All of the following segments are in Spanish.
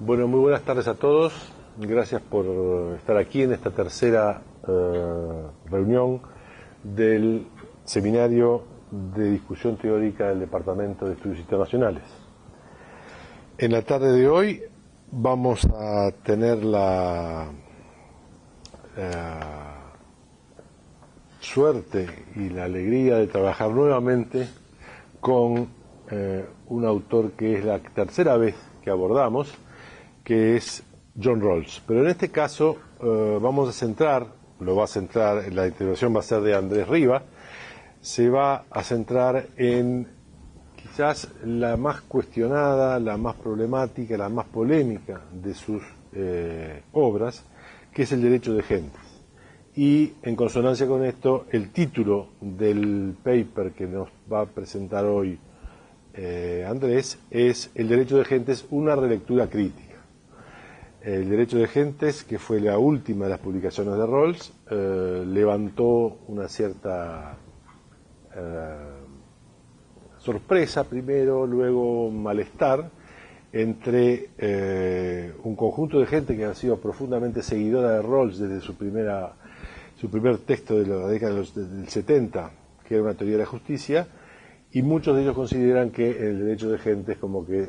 Bueno, muy buenas tardes a todos. Gracias por estar aquí en esta tercera reunión del Seminario de Discusión Teórica del Departamento de Estudios Internacionales. En la tarde de hoy vamos a tener la suerte y la alegría de trabajar nuevamente con un autor que es la tercera vez que abordamos, que es John Rawls. Pero en este caso vamos a centrar, la intervención va a ser de Andrés Riva, se va a centrar en quizás la más cuestionada, la más problemática, la más polémica de sus obras, que es el derecho de gentes. Y en consonancia con esto, el título del paper que nos va a presentar hoy Andrés es El derecho de gentes, una relectura crítica. El derecho de gentes, que fue la última de las publicaciones de Rawls, levantó una cierta sorpresa primero, luego malestar entre un conjunto de gente que ha sido profundamente seguidora de Rawls desde su primer texto de la década del 70, que era una teoría de la justicia, y muchos de ellos consideran que el derecho de gentes como que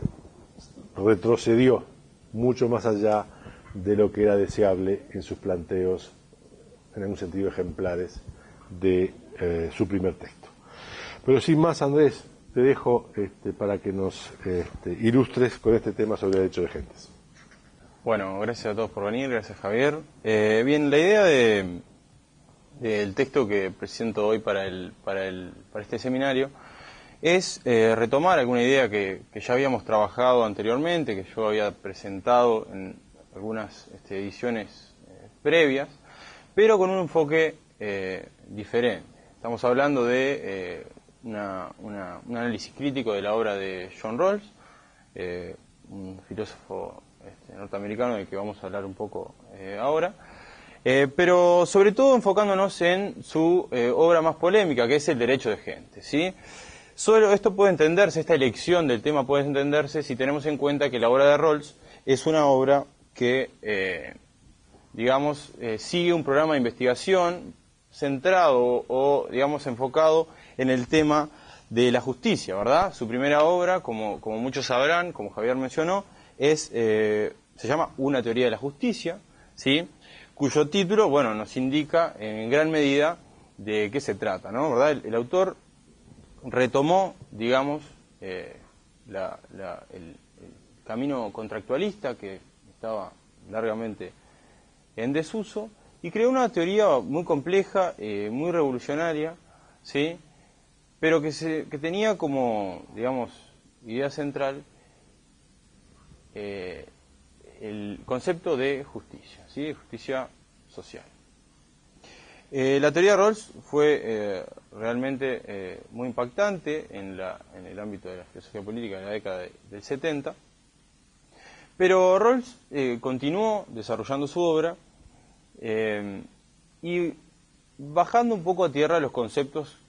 retrocedió mucho más allá de lo que era deseable en sus planteos, en algún sentido ejemplares, de su primer texto. Pero sin más, Andrés, te dejo para que nos ilustres con este tema sobre el derecho de gentes. Bueno, gracias a todos por venir, gracias Javier. Bien, la idea del texto que presento hoy para este seminario es retomar alguna idea que ya habíamos trabajado anteriormente, que yo había presentado en algunas ediciones previas, pero con un enfoque diferente. Estamos hablando de un análisis crítico de la obra de John Rawls, un filósofo norteamericano del que vamos a hablar un poco ahora, pero sobre todo enfocándonos en su obra más polémica, que es el derecho de gentes, ¿sí? Solo esto puede entenderse, esta elección del tema puede entenderse si tenemos en cuenta que la obra de Rawls es una obra que, sigue un programa de investigación centrado o, enfocado en el tema de la justicia, ¿verdad? Su primera obra, como muchos sabrán, como Javier mencionó, se llama Una teoría de la justicia, ¿sí? Cuyo título, bueno, nos indica en gran medida de qué se trata, ¿no? ¿Verdad? El autor retomó, el camino contractualista que estaba largamente en desuso y creó una teoría muy compleja, muy revolucionaria, ¿sí? Pero que tenía como, idea central el concepto de justicia, ¿sí? Justicia social. La teoría de Rawls fue realmente muy impactante en el ámbito de la filosofía política en la década del 70, pero Rawls continuó desarrollando su obra y bajando un poco a tierra los conceptos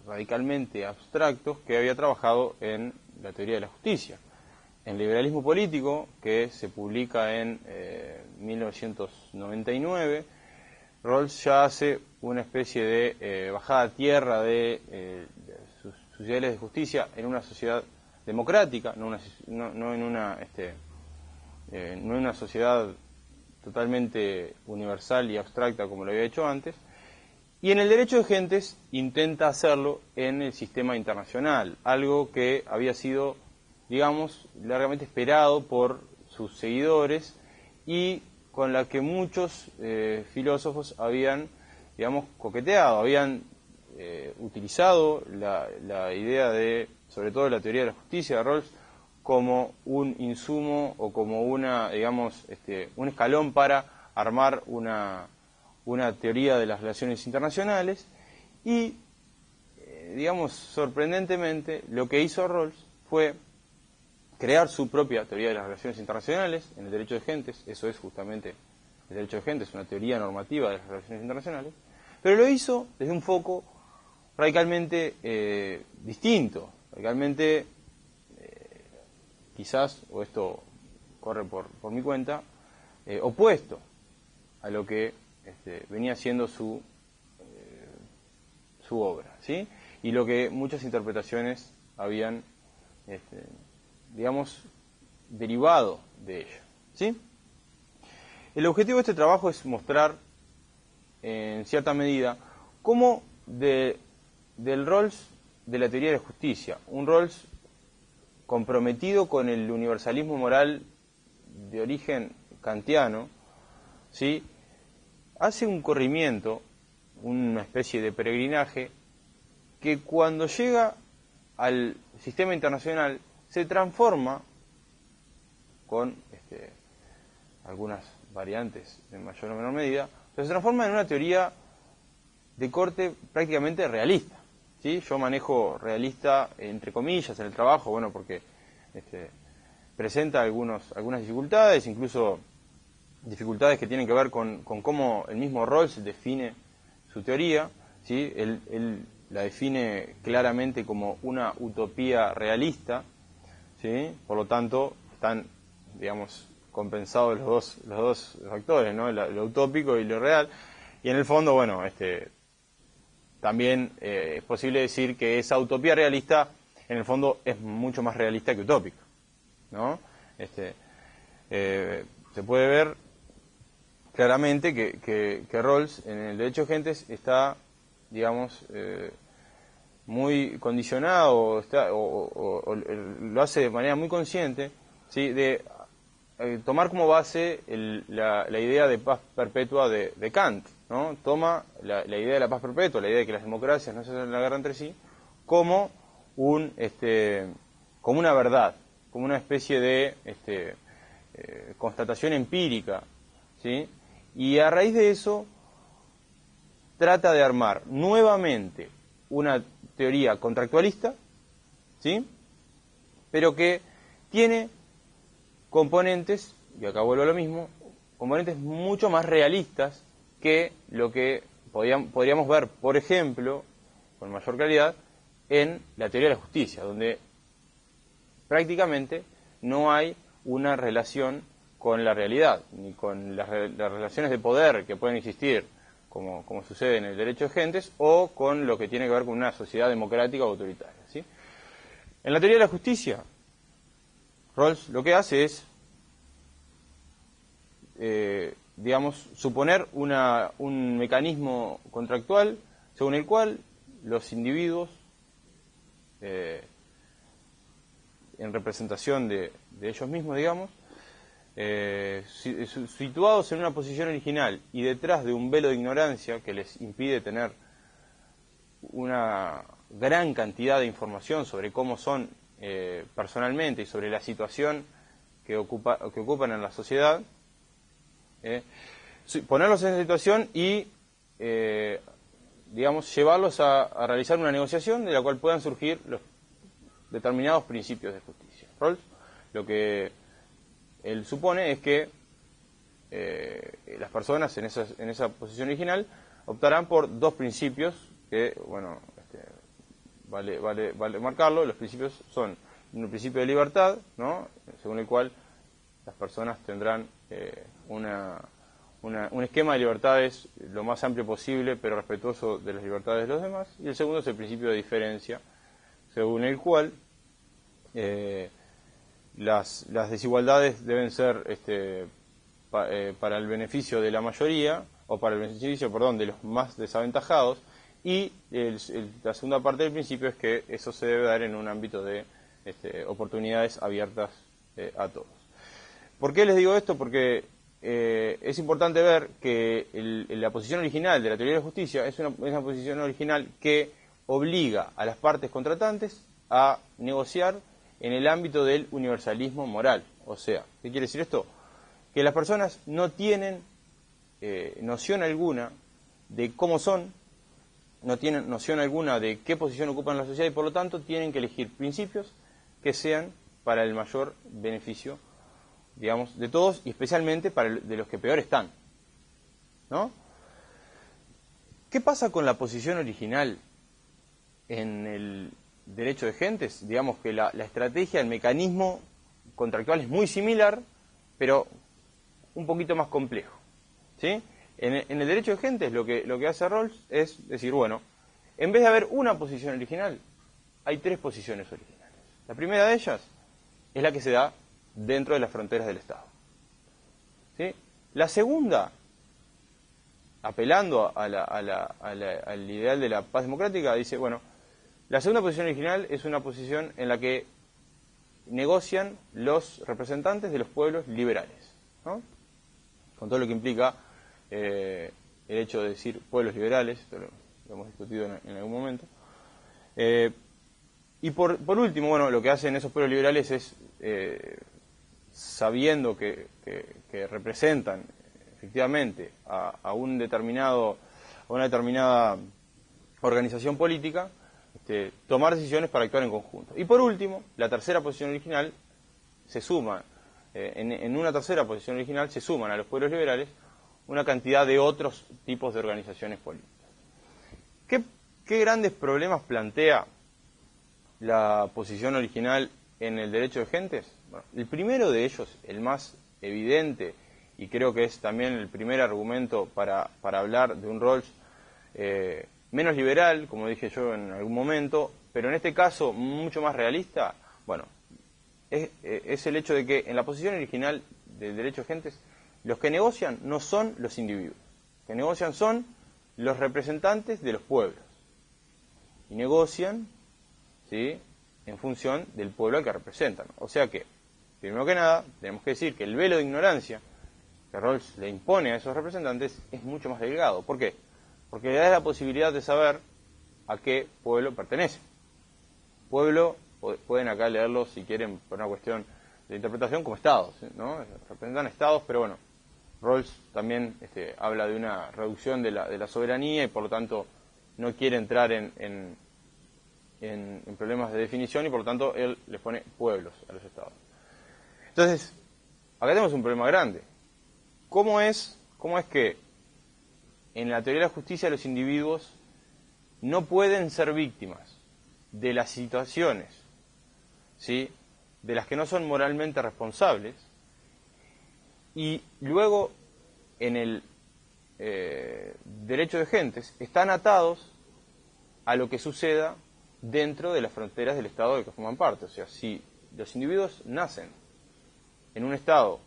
radicalmente abstractos que había trabajado en la teoría de la justicia. En Liberalismo Político, que se publica en 1999, Rawls ya hace una especie de bajada a tierra de sus ideales de justicia en una sociedad democrática, no en una sociedad totalmente universal y abstracta como lo había hecho antes, y en el derecho de gentes intenta hacerlo en el sistema internacional, algo que había sido, largamente esperado por sus seguidores y con la que muchos filósofos habían, coqueteado, habían utilizado la idea de, sobre todo la teoría de la justicia de Rawls, como un insumo o como un escalón para armar una teoría de las relaciones internacionales y, sorprendentemente, lo que hizo Rawls fue crear su propia teoría de las relaciones internacionales en el derecho de gentes. Eso es justamente el derecho de gentes, una teoría normativa de las relaciones internacionales, pero lo hizo desde un foco radicalmente distinto, radicalmente quizás, o esto corre por mi cuenta, opuesto a lo que venía siendo su obra, ¿sí? Y lo que muchas interpretaciones habían, digamos, derivado de ello, ¿sí? El objetivo de este trabajo es mostrar, en cierta medida, cómo del Rawls de la teoría de la justicia, un Rawls comprometido con el universalismo moral de origen kantiano, ¿sí?, hace un corrimiento, una especie de peregrinaje, que cuando llega al sistema internacional se transforma, con algunas variantes en mayor o menor medida, pero se transforma en una teoría de corte prácticamente realista, ¿sí? Yo manejo realista entre comillas en el trabajo, bueno, porque presenta algunas dificultades, incluso dificultades que tienen que ver con cómo el mismo Rawls define su teoría, ¿sí? Él la define claramente como una utopía realista, ¿sí? Por lo tanto, están, digamos, compensados los dos factores, ¿no? Lo utópico y lo real. Y en el fondo, bueno, también es posible decir que esa utopía realista, en el fondo, es mucho más realista que utópica, ¿no? Se puede ver claramente que Rawls en el derecho de gentes está, digamos, muy condicionado, o lo hace de manera muy consciente, ¿sí?, de tomar como base la idea de paz perpetua de Kant, ¿no? Toma la idea de la paz perpetua, la idea de que las democracias no se hacen la guerra entre sí, como como una verdad, como una especie de constatación empírica, ¿sí? Y a raíz de eso trata de armar nuevamente una teoría contractualista, ¿sí?, pero que tiene componentes, y acá vuelvo a lo mismo, componentes mucho más realistas que lo que podríamos ver, por ejemplo, con mayor claridad, en la teoría de la justicia, donde prácticamente no hay una relación con la realidad, ni con las relaciones de poder que pueden existir, como sucede en el derecho de gentes, o con lo que tiene que ver con una sociedad democrática o autoritaria, ¿sí? En la teoría de la justicia, Rawls lo que hace es, digamos, suponer un mecanismo contractual según el cual los individuos, en representación de ellos mismos, digamos, situados en una posición original y detrás de un velo de ignorancia que les impide tener una gran cantidad de información sobre cómo son personalmente y sobre la situación que ocupan en la sociedad, ponerlos en esa situación y, digamos, llevarlos a realizar una negociación de la cual puedan surgir los determinados principios de justicia. Rawls, lo que él supone es que las personas en esa posición original optarán por dos principios que, bueno, vale marcarlo. Los principios son un principio de libertad, ¿no?, según el cual las personas tendrán un esquema de libertades lo más amplio posible, pero respetuoso de las libertades de los demás. Y el segundo es el principio de diferencia, según el cual las desigualdades deben ser para el beneficio de la mayoría, o para el beneficio, perdón, de los más desaventajados, y la segunda parte del principio es que eso se debe dar en un ámbito de oportunidades abiertas a todos. ¿Por qué les digo esto? Porque es importante ver que la posición original de la teoría de la justicia es una posición original que obliga a las partes contratantes a negociar en el ámbito del universalismo moral. O sea, ¿qué quiere decir esto? Que las personas no tienen noción alguna de cómo son, no tienen noción alguna de qué posición ocupan en la sociedad, y por lo tanto tienen que elegir principios que sean para el mayor beneficio, digamos, de todos, y especialmente de los que peor están, ¿no? ¿Qué pasa con la posición original en el derecho de gentes? Digamos que la estrategia, el mecanismo contractual es muy similar, pero un poquito más complejo, ¿sí? En el derecho de gentes lo que hace Rawls es decir, bueno, en vez de haber una posición original, hay 3 posiciones originales. La primera de ellas es la que se da dentro de las fronteras del Estado, ¿sí? La segunda, apelando al ideal de la paz democrática, dice, bueno, la segunda posición original es una posición en la que negocian los representantes de los pueblos liberales, ¿no? Con todo lo que implica el hecho de decir pueblos liberales, esto lo hemos discutido en algún momento. Y por último, bueno, lo que hacen esos pueblos liberales es, sabiendo que representan efectivamente a una determinada organización política, tomar decisiones para actuar en conjunto. Y por último, la tercera posición original se suma, en una tercera posición original se suman a los pueblos liberales una cantidad de otros tipos de organizaciones políticas. ¿Qué grandes problemas plantea la posición original en el derecho de gentes? Bueno, el primero de ellos, el más evidente, y creo que es también el primer argumento para hablar de un Rawls menos liberal, como dije yo en algún momento, pero en este caso mucho más realista, bueno, es el hecho de que en la posición original del derecho de gentes, los que negocian no son los individuos, los que negocian son los representantes de los pueblos, y negocian, ¿sí?, en función del pueblo al que representan. O sea que, primero que nada, tenemos que decir que el velo de ignorancia que Rawls le impone a esos representantes es mucho más delgado. ¿Por qué? Porque le da la posibilidad de saber a qué pueblo pertenece. Pueblo, pueden acá leerlo si quieren por una cuestión de interpretación, como estados, ¿no? Representan estados, pero bueno, Rawls también habla de una reducción de la soberanía y por lo tanto no quiere entrar en problemas de definición y por lo tanto él le pone pueblos a los estados. Entonces, acá tenemos un problema grande. ¿Cómo es que en la teoría de la justicia los individuos no pueden ser víctimas de las situaciones, ¿sí?, de las que no son moralmente responsables, y luego en el derecho de gentes están atados a lo que suceda dentro de las fronteras del Estado del que forman parte? O sea, si los individuos nacen en un Estado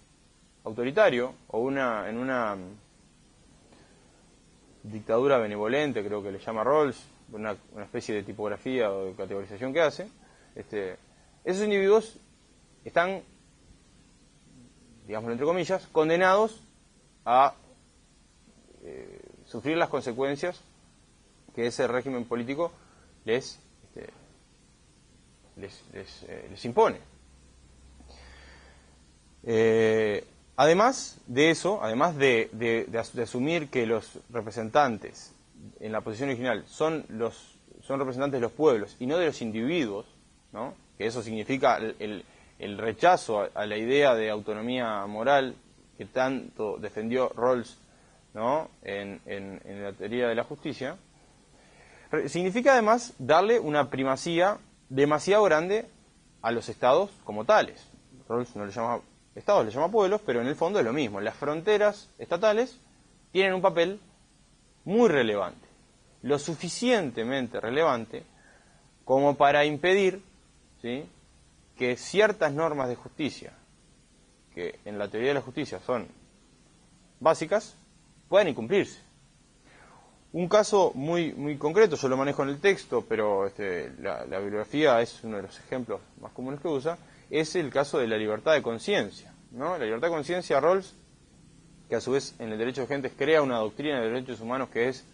autoritario o en una dictadura benevolente, creo que le llama Rawls, una especie de tipografía o de categorización que hace, esos individuos están, digámoslo entre comillas, condenados a sufrir las consecuencias que ese régimen político les impone. Además de eso, además de asumir que los representantes en la posición original son representantes de los pueblos y no de los individuos, ¿no?, que eso significa el rechazo a la idea de autonomía moral que tanto defendió Rawls, ¿no?, en la teoría de la justicia, significa además darle una primacía demasiado grande a los estados como tales. Rawls no le llama estados, le llama pueblos, pero en el fondo es lo mismo. Las fronteras estatales tienen un papel muy relevante, lo suficientemente relevante como para impedir, ¿sí?, que ciertas normas de justicia, que en la teoría de la justicia son básicas, puedan incumplirse. Un caso muy concreto, yo lo manejo en el texto, pero la bibliografía es uno de los ejemplos más comunes que usa, es el caso de la libertad de conciencia, ¿no? La libertad de conciencia, Rawls, que a su vez en el derecho de gentes crea una doctrina de derechos humanos que es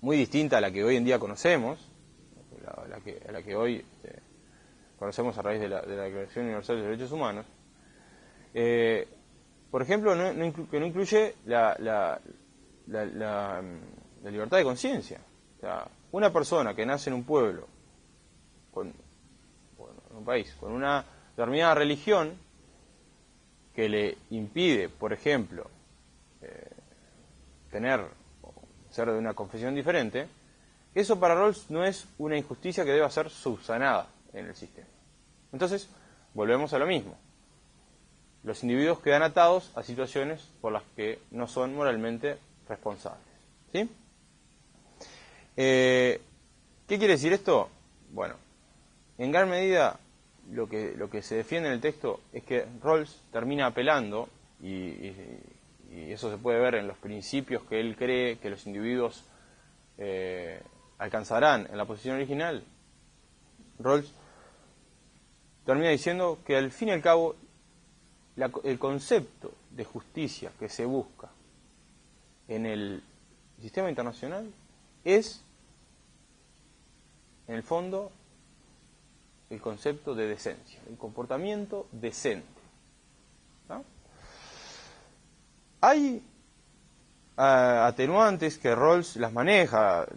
muy distinta a la que hoy en día conocemos, a la que hoy conocemos a raíz de la Declaración Universal de los Derechos Humanos. Por ejemplo, que no incluye la libertad de conciencia. O sea, una persona que nace en un pueblo, en un país, con una determinada religión que le impide, por ejemplo, ser de una confesión diferente, eso para Rawls no es una injusticia que deba ser subsanada en el sistema. Entonces, volvemos a lo mismo. los individuos quedan atados a situaciones por las que no son moralmente responsables. ¿Sí? ¿Qué quiere decir esto? Bueno, en gran medida lo que se defiende en el texto es que Rawls termina apelando, y eso se puede ver en los principios que él cree que los individuos alcanzarán en la posición original. Rawls termina diciendo que al fin y al cabo el concepto de justicia que se busca en el sistema internacional es, en el fondo, el concepto de decencia, el comportamiento decente. ¿No? Hay atenuantes que Rawls las maneja.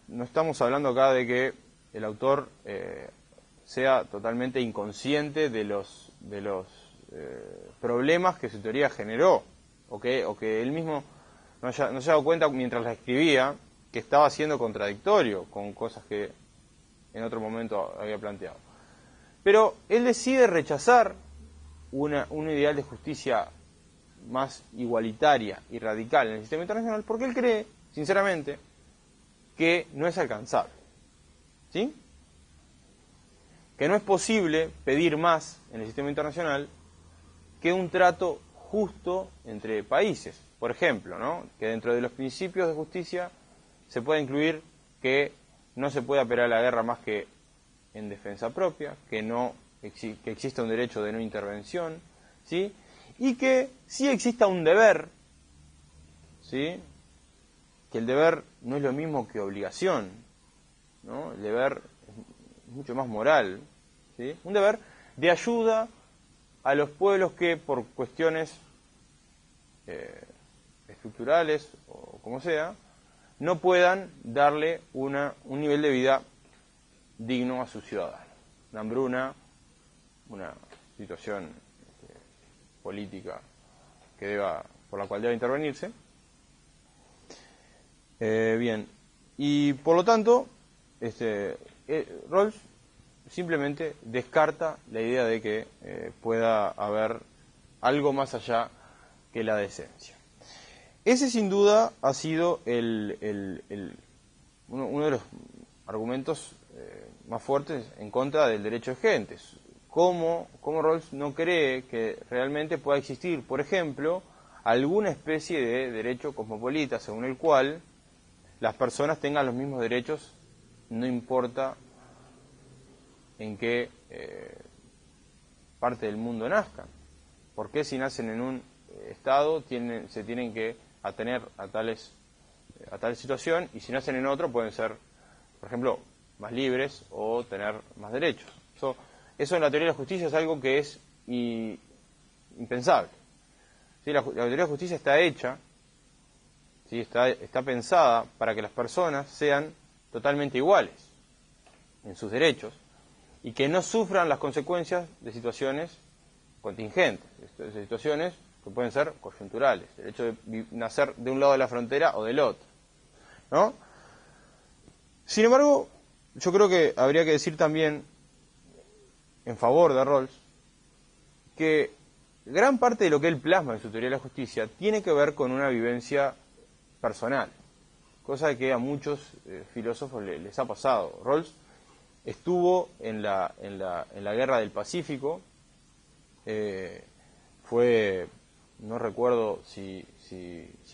No estamos hablando acá de que el autor sea totalmente inconsciente de los problemas que su teoría generó, o que él mismo no se ha dado cuenta mientras la escribía que estaba siendo contradictorio con cosas que en otro momento había planteado. Pero él decide rechazar un ideal de justicia más igualitaria y radical en el sistema internacional porque él cree, sinceramente, que no es alcanzable. ¿Sí? Que no es posible pedir más en el sistema internacional que un trato justo entre países. Por ejemplo, ¿no? Que dentro de los principios de justicia se puede incluir que no se puede apelar a la guerra más que en defensa propia, que exista un derecho de no intervención, ¿sí? Y que sí exista un deber, ¿sí? Que el deber no es lo mismo que obligación, ¿no? El deber es mucho más moral, ¿sí? Un deber de ayuda a los pueblos que por cuestiones estructurales o como sea, no puedan darle un nivel de vida digno a sus ciudadanos. Una hambruna, una situación política por la cual deba intervenirse. Bien, y por lo tanto, Rawls simplemente descarta la idea de que pueda haber algo más allá que la decencia. Ese sin duda ha sido uno de los argumentos más fuertes en contra del derecho de gentes. ¿Cómo Rawls no cree que realmente pueda existir, por ejemplo, alguna especie de derecho cosmopolita según el cual las personas tengan los mismos derechos, no importa en qué parte del mundo nazcan? ¿Por qué si nacen en un estado se tienen que atener a tal situación, y si nacen en otro pueden ser, por ejemplo, más libres o tener más derechos? Eso en la teoría de la justicia es algo que es impensable. ¿Sí? La teoría de la justicia está hecha, ¿sí? está pensada para que las personas sean totalmente iguales en sus derechos y que no sufran las consecuencias de situaciones contingentes, de situaciones que pueden ser coyunturales, el hecho de nacer de un lado de la frontera o del otro, ¿no? Sin embargo, yo creo que habría que decir también, en favor de Rawls, que gran parte de lo que él plasma en su teoría de la justicia tiene que ver con una vivencia personal, cosa que a muchos filósofos les ha pasado. Rawls estuvo en la guerra del Pacífico, fue, no recuerdo si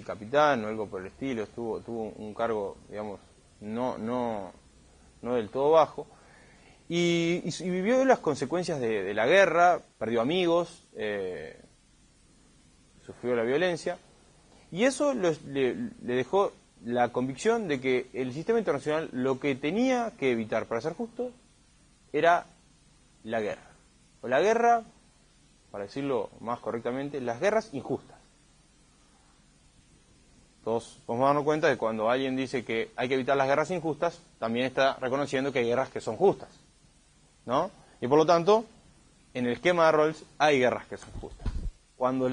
capitán o algo por el estilo, tuvo un cargo, digamos, no del todo bajo, y vivió las consecuencias de la guerra, perdió amigos, sufrió la violencia, y eso le dejó la convicción de que el sistema internacional lo que tenía que evitar para ser justo era la guerra, o la guerra, para decirlo más correctamente, las guerras injustas. Todos vamos a darnos cuenta de que cuando alguien dice que hay que evitar las guerras injustas, también está reconociendo que hay guerras que son justas, ¿no? Y por lo tanto, en el esquema de Rawls hay guerras que son justas. Cuando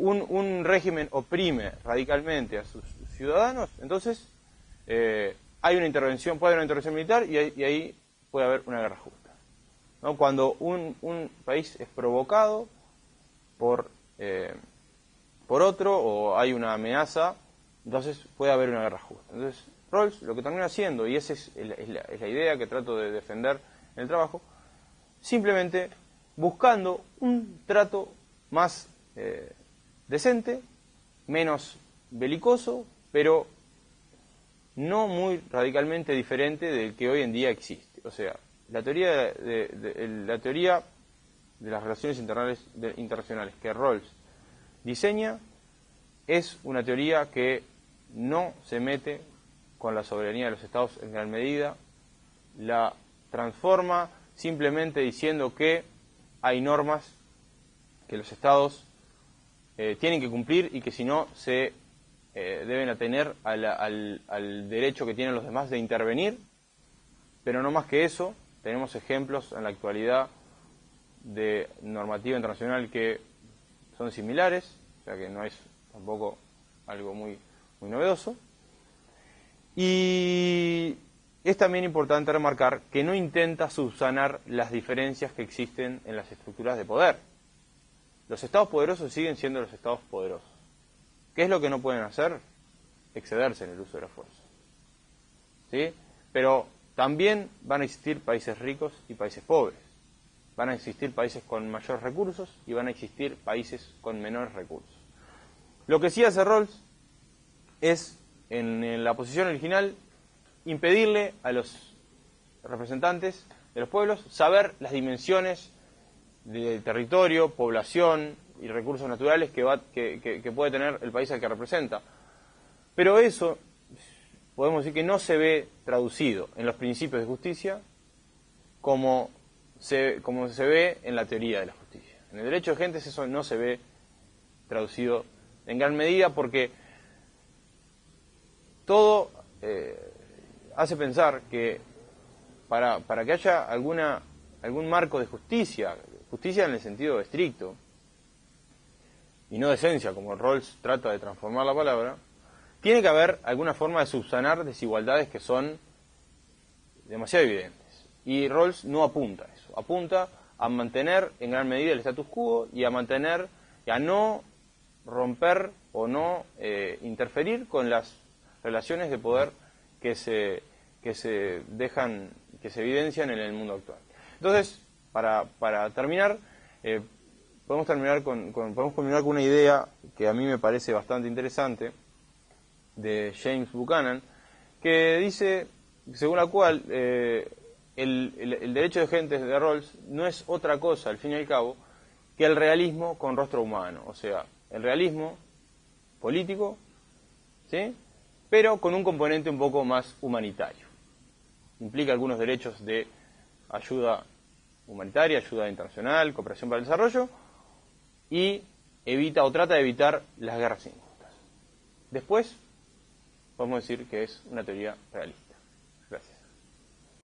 un régimen oprime radicalmente a sus ciudadanos, entonces hay una intervención, puede haber una intervención militar y ahí puede haber una guerra justa, ¿no? Cuando un país es provocado por otro o hay una amenaza, entonces puede haber una guerra justa. Entonces Rawls lo que termina haciendo, y esa es la idea que trato de defender en el trabajo, simplemente buscando un trato más decente, menos belicoso, pero no muy radicalmente diferente del que hoy en día existe. O sea, la teoría de las relaciones internacionales que Rawls diseña es una teoría que no se mete con la soberanía de los estados en gran medida, la transforma simplemente diciendo que hay normas que los estados tienen que cumplir y que si no se deben atener al derecho que tienen los demás de intervenir, pero no más que eso. Tenemos ejemplos en la actualidad de normativa internacional que son similares, o sea que no es tampoco algo muy novedoso. Y es también importante remarcar que no intenta subsanar las diferencias que existen en las estructuras de poder. Los estados poderosos siguen siendo los estados poderosos. ¿Qué es lo que no pueden hacer? Excederse en el uso de la fuerza, ¿sí? Pero también van a existir países ricos y países pobres. Van a existir países con mayores recursos y van a existir países con menores recursos. Lo que sí hace Rawls es, en la posición original, impedirle a los representantes de los pueblos saber las dimensiones del territorio, población y recursos naturales que puede tener el país al que representa. Pero eso, podemos decir que no se ve traducido en los principios de justicia como se ve en la teoría de la justicia. En el derecho de gentes eso no se ve traducido en gran medida porque todo hace pensar que para que haya algún marco de justicia en el sentido estricto, y no de esencia, como Rawls trata de transformar la palabra, tiene que haber alguna forma de subsanar desigualdades que son demasiado evidentes. Y Rawls no apunta a eso, apunta a mantener en gran medida el status quo y a no romper o no interferir con las relaciones de poder que se evidencian en el mundo actual. Entonces, para terminar, podemos culminar con una idea que a mí me parece bastante interesante de James Buchanan, que dice, según la cual el derecho de gentes de Rawls no es otra cosa, al fin y al cabo, que el realismo con rostro humano, o sea, el realismo político, ¿sí?, pero con un componente un poco más humanitario. Implica algunos derechos de ayuda humanitaria, ayuda internacional, cooperación para el desarrollo, y evita o trata de evitar las guerras injustas. Después, podemos decir que es una teoría realista.